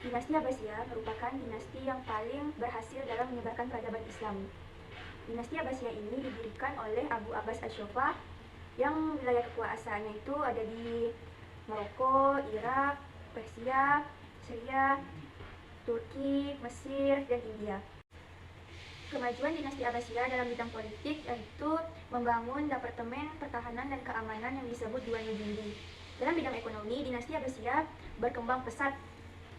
Dinasti Abbasiyah merupakan dinasti yang paling berhasil dalam menyebarkan peradaban Islam. Dinasti Abbasiyah ini didirikan oleh Abu Abbas Asy-Syafi'i yang wilayah kekuasaannya itu ada di Maroko, Irak, Persia, Syria, Turki, Mesir, dan India. Kemajuan dinasti Abbasiyah dalam bidang politik yaitu membangun Departemen Pertahanan dan Keamanan yang disebut Diwan Jundi. Dalam bidang ekonomi, dinasti Abbasiyah berkembang pesat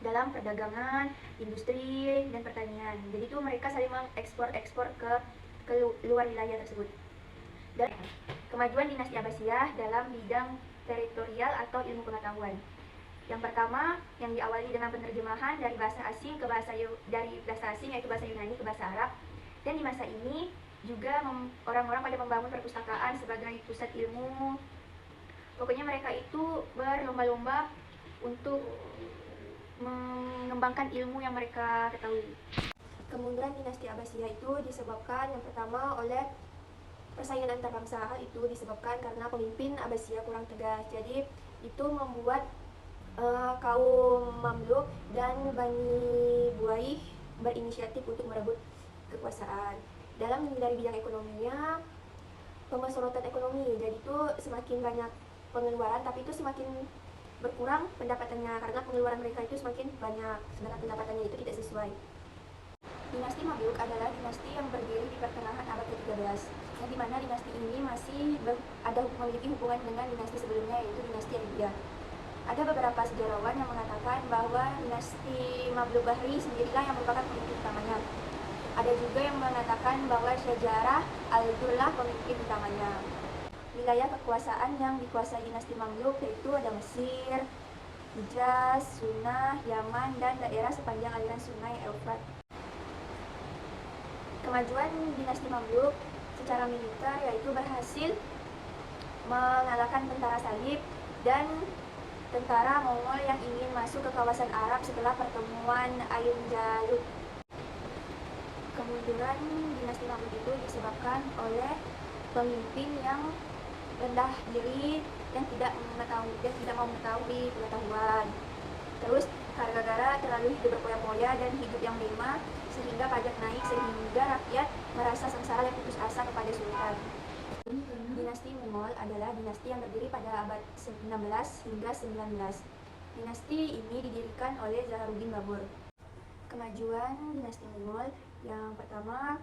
dalam perdagangan, industri, dan pertanian. Jadi itu mereka saling mengekspor ke luar wilayah tersebut. Dan kemajuan dinasti Abbasiyah dalam bidang teritorial atau ilmu pengetahuan. Yang pertama, yang diawali dengan penerjemahan dari bahasa asing yaitu bahasa Yunani ke bahasa Arab. Dan di masa ini juga orang-orang pada membangun perpustakaan sebagai pusat ilmu. Pokoknya mereka itu berlomba-lomba untuk mengembangkan ilmu yang mereka ketahui. Kemunduran dinasti Abbasiyah itu disebabkan yang pertama oleh persaingan antar bangsa. Hal itu disebabkan karena pemimpin Abbasiyah kurang tegas. Jadi itu membuat kaum Mamluk dan Bani Buaih berinisiatif untuk merebut kekuasaan. Dalam dari bidang ekonominya, pemersorotan ekonomi. Jadi itu semakin banyak pengeluaran, tapi itu semakin berkurang pendapatannya karena pengeluaran mereka itu semakin banyak, sedangkan pendapatannya itu tidak sesuai. Dinasti Mamluk adalah dinasti yang berdiri di pertengahan abad ke-13, yang dimana dinasti ini masih memiliki hubungan dengan dinasti sebelumnya, yaitu dinasti Ayyubiyah. Ada beberapa sejarawan yang mengatakan bahwa dinasti Mamluk Bahri sendirilah yang merupakan pemimpin utamanya. Ada juga yang mengatakan bahwa Syajarah Al-Durrah pemimpin utamanya. Wilayah kekuasaan yang dikuasai dinasti Mamluk yaitu ada Mesir, Hijaz, Sunnah, Yaman, dan daerah sepanjang aliran sungai Eufrat. Kemajuan dinasti Mamluk secara militer yaitu berhasil mengalahkan tentara Salib dan tentara Mongol yang ingin masuk ke kawasan Arab setelah pertemuan Ain Jalut. Kemunduran dinasti Mamluk itu disebabkan oleh pemimpin yang rendah diri dan tidak mau mengetahui pengetahuan. Terus gara-gara terlalu hidup berpoya-poya dan hidup yang mewah sehingga pajak naik sehingga rakyat merasa sengsara dan putus asa kepada sultan. Dinasti Mongol adalah dinasti yang berdiri pada abad 16 hingga 19. Dinasti ini didirikan oleh Zaharuddin Babur. Kemajuan dinasti Mongol yang pertama,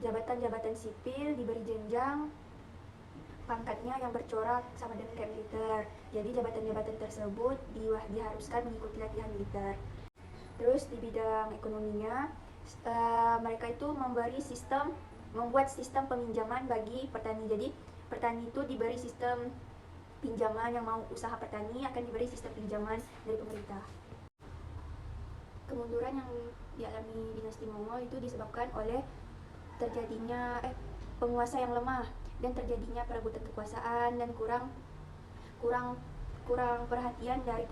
jabatan-jabatan sipil diberi jenjang pangkatnya yang bercorak sama dengan kayak militer. Jadi jabatan-jabatan tersebut diharuskan mengikuti latihan militer. Terus di bidang ekonominya, mereka itu membuat sistem peminjaman bagi petani. Jadi petani itu diberi sistem pinjaman, yang mau usaha petani akan diberi sistem pinjaman dari pemerintah. Kemunduran yang dialami dinasti Mongol itu disebabkan oleh terjadinya penguasa yang lemah dan terjadinya perebutan kekuasaan dan kurang perhatian dari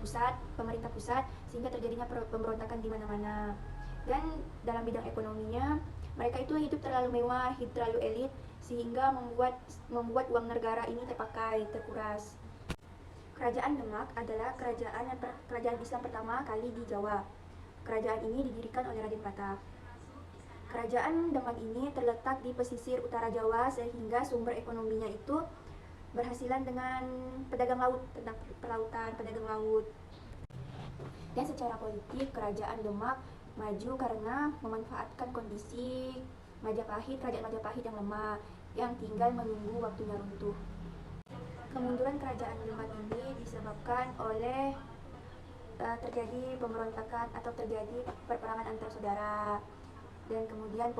pemerintah pusat, sehingga terjadinya pemberontakan di mana-mana. Dan dalam bidang ekonominya, mereka itu hidup terlalu mewah, hidup terlalu elit, sehingga membuat uang negara ini terkuras. Kerajaan Demak adalah kerajaan Islam pertama kali di Jawa. Kerajaan ini didirikan oleh Raden Patah. Kerajaan Demak ini terletak di pesisir utara Jawa sehingga sumber ekonominya itu berhasilan dengan pedagang laut, tentang perlautan, pedagang laut. Dan secara politik, kerajaan Demak maju karena memanfaatkan kondisi kerajaan Majapahit yang lemah, yang tinggal menunggu waktunya runtuh. Kemunduran kerajaan Demak ini disebabkan oleh terjadi pemberontakan atau terjadi perperangan antar saudara, dan kemudian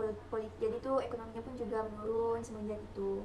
jadi itu ekonominya pun juga menurun semenjak itu.